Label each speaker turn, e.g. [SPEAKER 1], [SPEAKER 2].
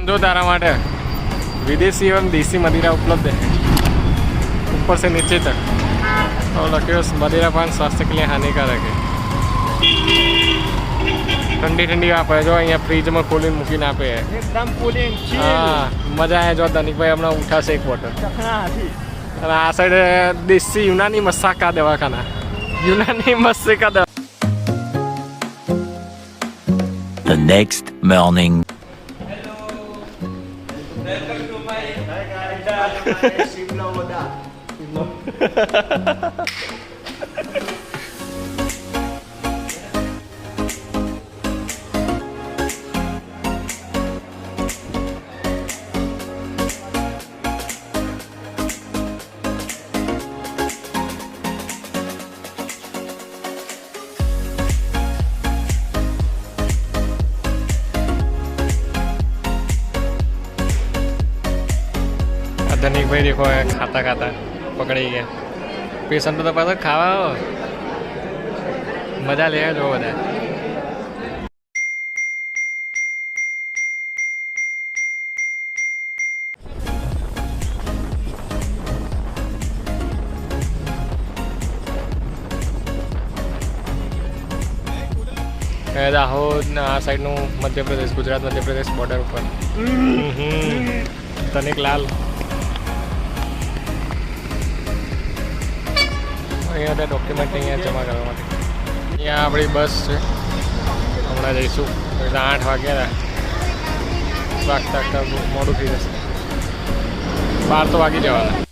[SPEAKER 1] जो तारा माटे विदेशी एवं देसी मदिरा उपलब्ध है ऊपर से नीचे तक। और लगे मदिरा पान स्वास्थ्य के लिए हानिकारक है। ठंडी ठंडी आप है जो अँ फ्रीज में खोली मूकी आपे है
[SPEAKER 2] एकदम कूलिंग
[SPEAKER 1] हाँ मजा है जो धनिक भाई हमने उठा से एक बोतल आ साइड देसी यूनानी मसाका दवाखाना यूनानी मसाका दवा।
[SPEAKER 3] The next morning.
[SPEAKER 1] धनिक भाई देखो खाता खाता पकड़ी गया पेशेंट तो पास खावा मजा ले जो बता दाहोद आ साइड नु मध्य प्रदेश गुजरात मध्य प्रदेश बॉर्डर पर तनिक लाल अँ डॉक्यूमेंट अँ जमा करवा अँ अपनी बस है हमने जैसू 8 वाग्या वागता वागता मोड़ू थी जैसे 12 तो वागी जवाना।